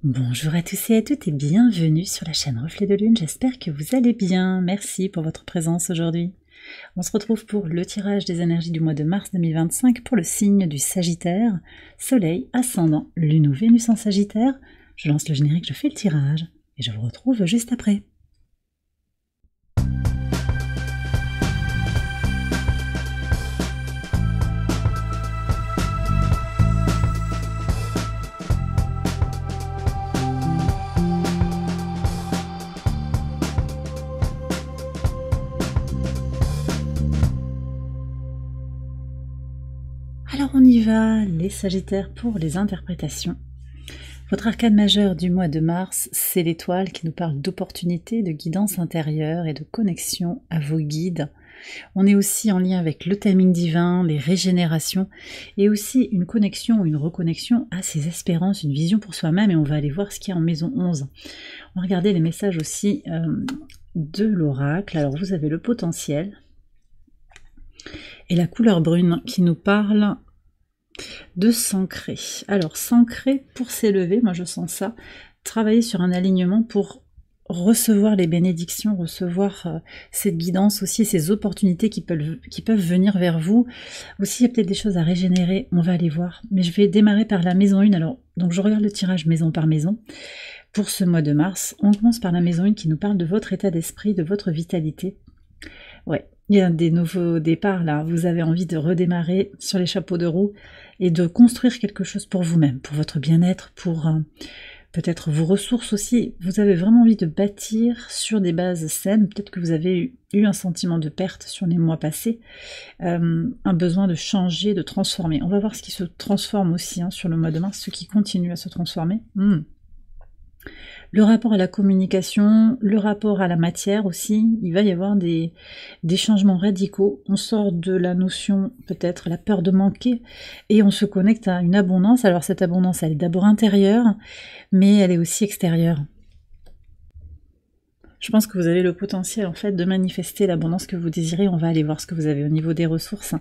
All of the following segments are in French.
Bonjour à tous et à toutes et bienvenue sur la chaîne Reflet de Lune, j'espère que vous allez bien, merci pour votre présence aujourd'hui. On se retrouve pour le tirage des énergies du mois de mars 2025 pour le signe du Sagittaire, Soleil, Ascendant, Lune ou Vénus en Sagittaire. Je lance le générique, je fais le tirage et je vous retrouve juste après. Alors on y va, les Sagittaires, pour les interprétations. Votre arcane majeur du mois de mars, c'est l'étoile qui nous parle d'opportunités, de guidance intérieure et de connexion à vos guides. On est aussi en lien avec le timing divin, les régénérations et aussi une connexion ou une reconnexion à ses espérances, une vision pour soi-même, et on va aller voir ce qu'il y a en maison 11. On va regarder les messages aussi de l'oracle. Alors vous avez le potentiel et la couleur brune qui nous parle de s'ancrer. Alors s'ancrer pour s'élever, moi je sens ça, travailler sur un alignement pour recevoir les bénédictions, recevoir cette guidance aussi, ces opportunités qui peuvent venir vers vous. Aussi il y a peut-être des choses à régénérer, on va aller voir, mais je vais démarrer par la maison 1. Alors donc je regarde le tirage maison par maison pour ce mois de mars. On commence par la maison 1 qui nous parle de votre état d'esprit, de votre vitalité. Ouais, il y a des nouveaux départs là, vous avez envie de redémarrer sur les chapeaux de roue et de construire quelque chose pour vous-même, pour votre bien-être, pour peut-être vos ressources aussi. Vous avez vraiment envie de bâtir sur des bases saines, peut-être que vous avez eu un sentiment de perte sur les mois passés, un besoin de changer, de transformer. On va voir ce qui se transforme aussi sur le mois de mars, ce qui continue à se transformer. Le rapport à la communication, le rapport à la matière aussi, il va y avoir des changements radicaux. On sort de la notion, peut-être, la peur de manquer, et on se connecte à une abondance. Alors cette abondance, elle est d'abord intérieure, mais elle est aussi extérieure. Je pense que vous avez le potentiel en fait de manifester l'abondance que vous désirez. On va aller voir ce que vous avez au niveau des ressources.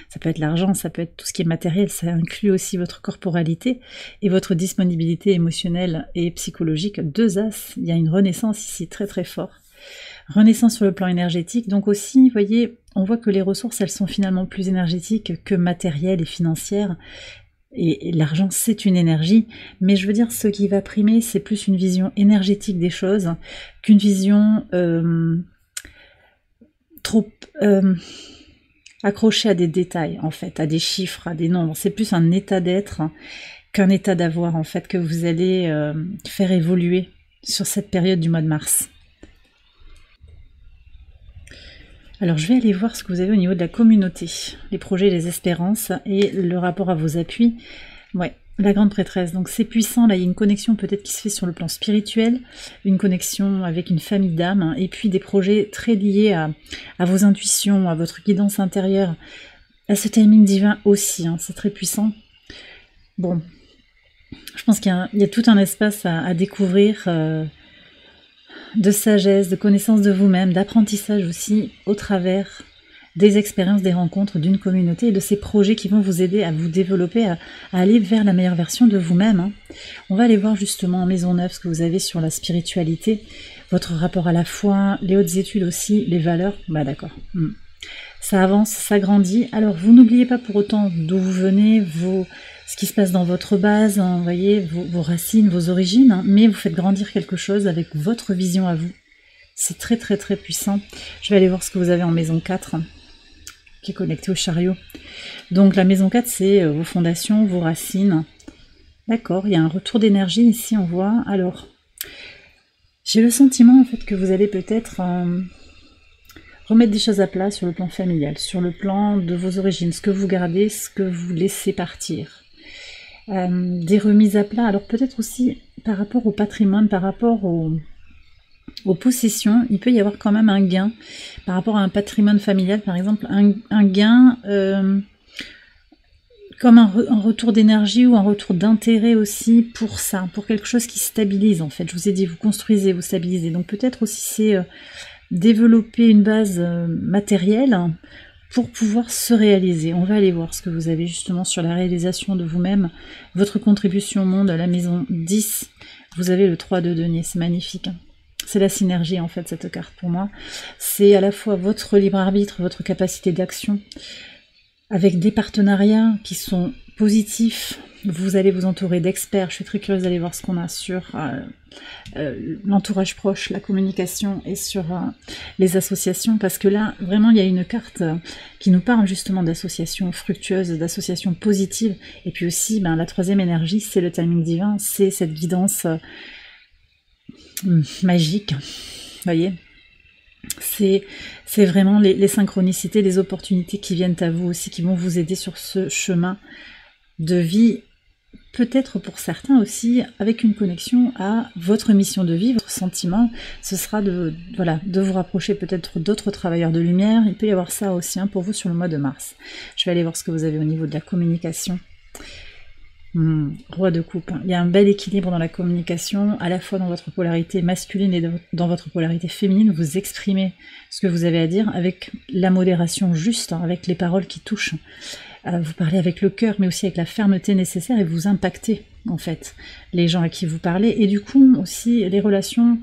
Ça peut être l'argent, ça peut être tout ce qui est matériel, ça inclut aussi votre corporalité et votre disponibilité émotionnelle et psychologique. Deux as, il y a une renaissance ici très très fort. Renaissance sur le plan énergétique, donc aussi, vous voyez, on voit que les ressources, elles sont finalement plus énergétiques que matérielles et financières. Et l'argent, c'est une énergie, mais je veux dire, ce qui va primer, c'est plus une vision énergétique des choses qu'une vision trop accrochée à des détails, en fait, à des chiffres, à des nombres. C'est plus un état d'être qu'un état d'avoir, en fait, que vous allez faire évoluer sur cette période du mois de mars. Alors je vais aller voir ce que vous avez au niveau de la communauté, les projets, les espérances et le rapport à vos appuis. Ouais, la grande prêtresse, donc c'est puissant, là il y a une connexion peut-être qui se fait sur le plan spirituel, une connexion avec une famille d'âmes, et puis des projets très liés à vos intuitions, à votre guidance intérieure, à ce timing divin aussi, c'est très puissant. Bon, je pense qu'il y a tout un espace à découvrir, de sagesse, de connaissance de vous-même, d'apprentissage aussi au travers des expériences, des rencontres d'une communauté et de ces projets qui vont vous aider à vous développer, à aller vers la meilleure version de vous-même. On va aller voir justement en maison 9 ce que vous avez sur la spiritualité, votre rapport à la foi, les hautes études aussi, les valeurs. Bah d'accord. Ça avance, ça grandit. Alors vous n'oubliez pas pour autant d'où vous venez, ce qui se passe dans votre base, vous voyez, vos racines, vos origines, mais vous faites grandir quelque chose avec votre vision à vous. C'est très très très puissant. Je vais aller voir ce que vous avez en maison 4, qui est connectée au chariot. Donc la maison 4, c'est vos fondations, vos racines. D'accord, il y a un retour d'énergie ici, on voit. Alors, j'ai le sentiment en fait que vous allez peut-être remettre des choses à plat sur le plan familial, sur le plan de vos origines, ce que vous gardez, ce que vous laissez partir. Des remises à plat, alors peut-être aussi par rapport au patrimoine, par rapport aux possessions, il peut y avoir quand même un gain par rapport à un patrimoine familial, par exemple, un gain comme un retour d'énergie ou un retour d'intérêt aussi pour ça, pour quelque chose qui stabilise en fait. Je vous ai dit, vous construisez, vous stabilisez, donc peut-être aussi c'est développer une base matérielle pour pouvoir se réaliser. On va aller voir ce que vous avez justement sur la réalisation de vous-même, votre contribution au monde à la maison 10. Vous avez le 3 de denier, c'est magnifique. C'est la synergie en fait cette carte pour moi. C'est à la fois votre libre arbitre, votre capacité d'action, avec des partenariats qui sont positifs. Vous allez vous entourer d'experts. Je suis très curieuse d'aller voir ce qu'on a sur l'entourage proche, la communication et sur les associations, parce que là, vraiment, il y a une carte qui nous parle justement d'associations fructueuses, d'associations positives, et puis aussi, la troisième énergie, c'est le timing divin, c'est cette guidance magique, vous voyez. C'est vraiment les synchronicités, les opportunités qui viennent à vous aussi, qui vont vous aider sur ce chemin de vie, peut-être pour certains aussi, avec une connexion à votre mission de vie, votre sentiment, ce sera de vous rapprocher peut-être d'autres travailleurs de lumière. Il peut y avoir ça aussi pour vous sur le mois de mars. Je vais aller voir ce que vous avez au niveau de la communication. Roi de coupe. Il y a un bel équilibre dans la communication, à la fois dans votre polarité masculine et dans votre polarité féminine. Vous exprimez ce que vous avez à dire avec la modération juste, avec les paroles qui touchent. Vous parlez avec le cœur, mais aussi avec la fermeté nécessaire, et vous impactez en fait les gens à qui vous parlez. Et du coup aussi les relations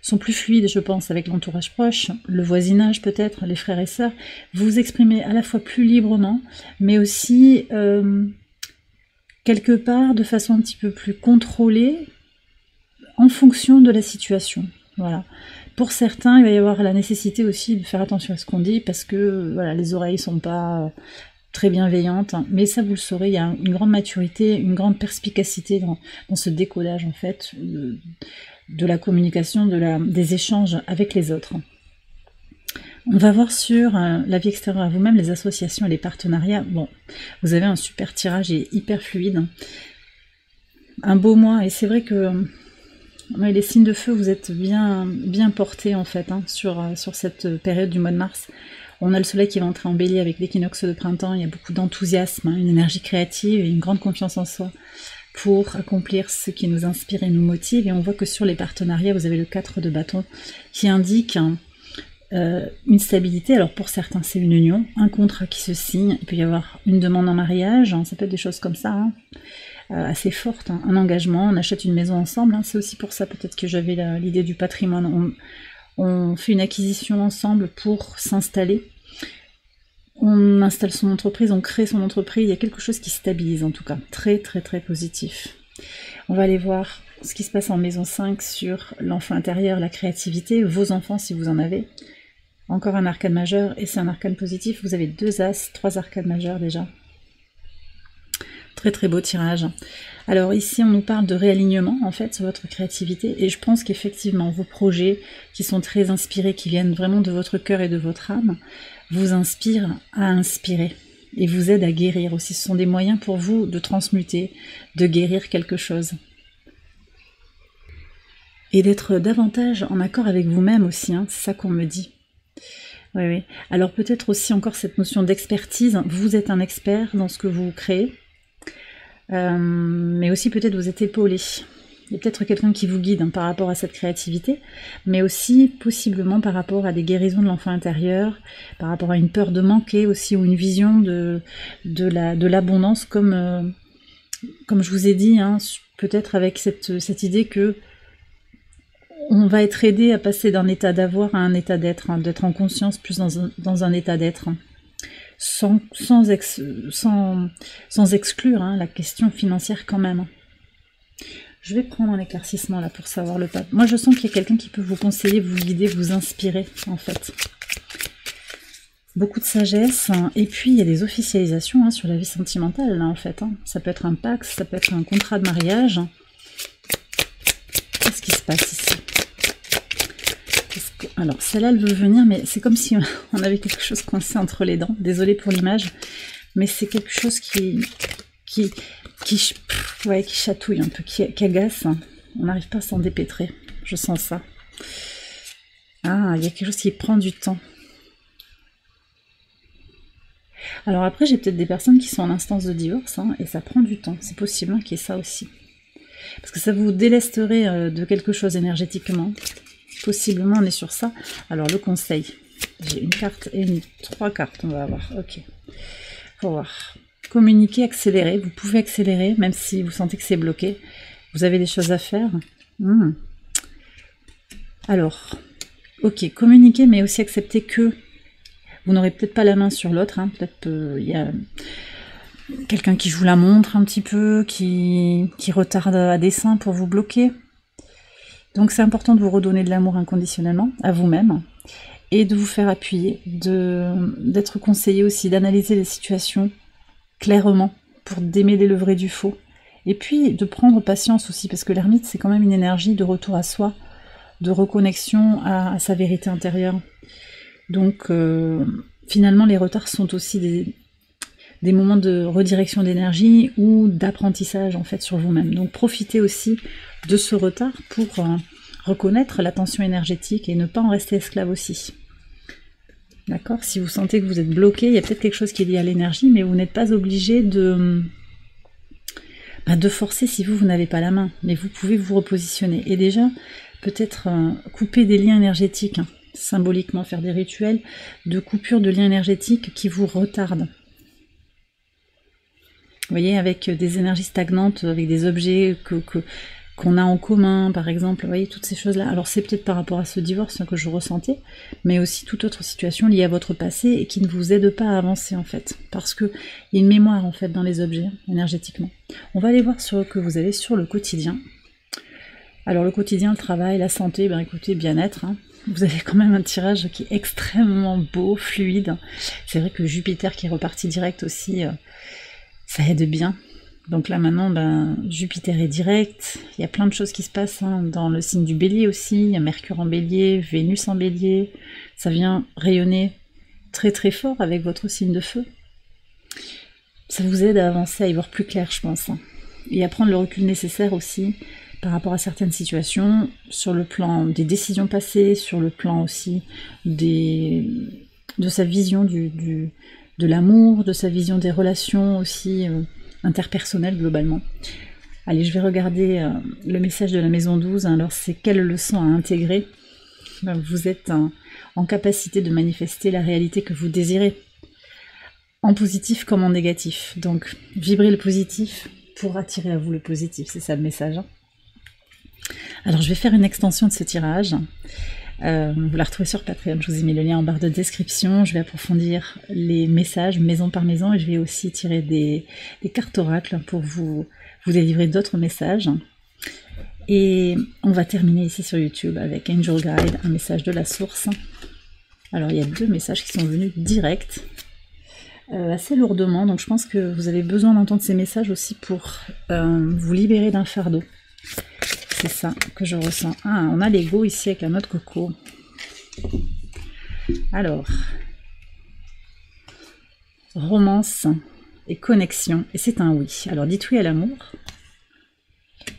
sont plus fluides, je pense, avec l'entourage proche, le voisinage peut-être, les frères et sœurs. Vous vous exprimez à la fois plus librement, mais aussi quelque part de façon un petit peu plus contrôlée en fonction de la situation. Voilà. Pour certains, il va y avoir la nécessité aussi de faire attention à ce qu'on dit, parce que les oreilles sont pas très bienveillantes, mais ça vous le saurez, il y a une grande maturité, une grande perspicacité dans ce décodage en fait de la communication, des échanges avec les autres. On va voir sur la vie extérieure à vous-même, les associations et les partenariats. Bon, vous avez un super tirage et hyper fluide. Un beau mois, et c'est vrai que les signes de feu, vous êtes bien portés en fait sur cette période du mois de mars. On a le soleil qui va entrer en bélier avec l'équinoxe de printemps, il y a beaucoup d'enthousiasme, une énergie créative et une grande confiance en soi pour accomplir ce qui nous inspire et nous motive. Et on voit que sur les partenariats, vous avez le 4 de bâton qui indique une stabilité. Alors pour certains, c'est une union, un contrat qui se signe, il peut y avoir une demande en mariage, ça peut être des choses comme ça, assez fortes, un engagement, on achète une maison ensemble, c'est aussi pour ça peut-être que j'avais l'idée du patrimoine. On fait une acquisition ensemble pour s'installer, on installe son entreprise, on crée son entreprise, il y a quelque chose qui stabilise en tout cas, très très très positif. On va aller voir ce qui se passe en maison 5 sur l'enfant intérieur, la créativité, vos enfants si vous en avez. Encore un arcane majeur, et c'est un arcane positif, vous avez 2 as, 3 arcanes majeurs déjà. Très très beau tirage. Alors ici on nous parle de réalignement en fait sur votre créativité, et je pense qu'effectivement vos projets qui sont très inspirés, qui viennent vraiment de votre cœur et de votre âme, vous inspirent à inspirer et vous aident à guérir aussi. Ce sont des moyens pour vous de transmuter, de guérir quelque chose. Et d'être davantage en accord avec vous-même aussi, c'est ça qu'on me dit. Oui. Alors peut-être aussi encore cette notion d'expertise, vous êtes un expert dans ce que vous créez, mais aussi peut-être vous êtes épaulé. Il y a peut-être quelqu'un qui vous guide par rapport à cette créativité, mais aussi possiblement par rapport à des guérisons de l'enfant intérieur, par rapport à une peur de manquer aussi, ou une vision de l'abondance, comme je vous ai dit, peut-être avec cette idée que on va être aidé à passer d'un état d'avoir à un état d'être, d'être en conscience plus dans un état d'être, sans exclure la question financière quand même. Je vais prendre un éclaircissement là pour savoir le pape. Moi je sens qu'il y a quelqu'un qui peut vous conseiller, vous guider, vous inspirer en fait. Beaucoup de sagesse, et puis il y a des officialisations sur la vie sentimentale là en fait. Ça peut être un pacte, ça peut être un contrat de mariage. Qu'est-ce qui se passe ici? Alors celle-là elle veut venir, mais c'est comme si on avait quelque chose coincé entre les dents. Désolée pour l'image, mais c'est quelque chose qui chatouille un peu, qui agace. On n'arrive pas à s'en dépêtrer. Je sens ça. Ah, il y a quelque chose qui prend du temps. Alors après, j'ai peut-être des personnes qui sont en instance de divorce, et ça prend du temps. C'est possible qu'il y ait ça aussi. Parce que ça vous délesterait de quelque chose énergétiquement. Possiblement, on est sur ça. Alors, le conseil. J'ai une carte et 3 cartes, on va avoir. Ok. Faut voir. Communiquer, accélérer. Vous pouvez accélérer, même si vous sentez que c'est bloqué. Vous avez des choses à faire. Alors, ok, communiquer, mais aussi accepter que vous n'aurez peut-être pas la main sur l'autre. Hein. Peut-être il y a quelqu'un qui joue la montre un petit peu, qui retarde à dessein pour vous bloquer. Donc c'est important de vous redonner de l'amour inconditionnellement à vous-même et de vous faire appuyer, d'être conseillé aussi, d'analyser les situations clairement pour démêler le vrai du faux. Et puis de prendre patience aussi, parce que l'ermite c'est quand même une énergie de retour à soi, de reconnexion à sa vérité intérieure. Donc finalement les retards sont aussi des moments de redirection d'énergie ou d'apprentissage en fait sur vous-même. Donc profitez aussi de ce retard pour reconnaître la tension énergétique et ne pas en rester esclave aussi. D'accord? Si vous sentez que vous êtes bloqué, il y a peut-être quelque chose qui est lié à l'énergie, mais vous n'êtes pas obligé de forcer si vous n'avez pas la main. Mais vous pouvez vous repositionner. Et déjà, peut-être couper des liens énergétiques, hein, symboliquement faire des rituels de coupure de liens énergétiques qui vous retardent. Vous voyez, avec des énergies stagnantes, avec des objets qu'on a en commun, par exemple, vous voyez, toutes ces choses-là. Alors c'est peut-être par rapport à ce divorce que je ressentais, mais aussi toute autre situation liée à votre passé et qui ne vous aide pas à avancer, en fait. Parce qu'il y a une mémoire, en fait, dans les objets, énergétiquement. On va aller voir ce que vous avez sur le quotidien. Alors le quotidien, le travail, la santé, ben écoutez, bien-être, hein. Vous avez quand même un tirage qui est extrêmement beau, fluide. C'est vrai que Jupiter qui est reparti direct aussi... ça aide bien. Donc là maintenant, Jupiter est direct. Il y a plein de choses qui se passent hein, dans le signe du Bélier aussi. Il y a Mercure en Bélier, Vénus en Bélier. Ça vient rayonner très très fort avec votre signe de feu. Ça vous aide à avancer, à y voir plus clair, je pense. Hein. Et à prendre le recul nécessaire aussi par rapport à certaines situations, sur le plan des décisions passées, sur le plan aussi de sa vision de l'amour, de sa vision des relations aussi interpersonnelles globalement. Allez, je vais regarder le message de la maison 12. Alors, c'est quelle leçon à intégrer? Vous êtes en capacité de manifester la réalité que vous désirez, en positif comme en négatif. Donc, vibrez le positif pour attirer à vous le positif. C'est ça le message. Hein. Alors, je vais faire une extension de ce tirage. Vous la retrouvez sur Patreon, je vous ai mis le lien en barre de description. Je vais approfondir les messages maison par maison et je vais aussi tirer des cartes oracles pour vous délivrer d'autres messages. Et on va terminer ici sur YouTube avec Angel Guide, un message de la source. Alors il y a 2 messages qui sont venus direct, assez lourdement, donc je pense que vous avez besoin d'entendre ces messages aussi pour vous libérer d'un fardeau. C'est ça que je ressens. Ah, on a l'ego ici avec un autre coco. Alors, romance et connexion. Et c'est un oui. Alors, dites oui à l'amour.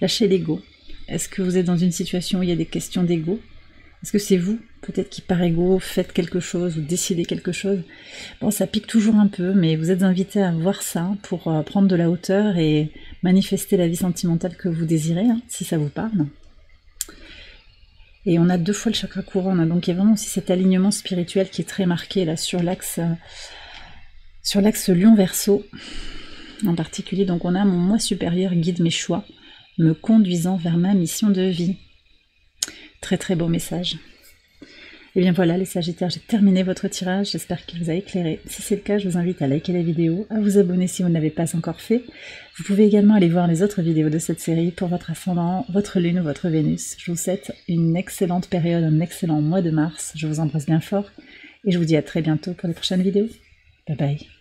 Lâchez l'ego. Est-ce que vous êtes dans une situation où il y a des questions d'ego? Est-ce que c'est vous, peut-être qui par ego faites quelque chose ou décidez quelque chose? Bon, ça pique toujours un peu, mais vous êtes invité à voir ça pour prendre de la hauteur et manifester la vie sentimentale que vous désirez, hein, si ça vous parle. Et on a 2 fois le chakra couronne, hein, donc il y a vraiment aussi cet alignement spirituel qui est très marqué là sur l'axe Lion-Verseau en particulier. Donc on a mon moi supérieur guide mes choix, me conduisant vers ma mission de vie. Très très beau message. Et bien voilà les Sagittaires, j'ai terminé votre tirage, j'espère qu'il vous a éclairé. Si c'est le cas, je vous invite à liker la vidéo, à vous abonner si vous ne l'avez pas encore fait. Vous pouvez également aller voir les autres vidéos de cette série pour votre ascendant, votre lune ou votre Vénus. Je vous souhaite une excellente période, un excellent mois de mars. Je vous embrasse bien fort et je vous dis à très bientôt pour les prochaines vidéos. Bye bye.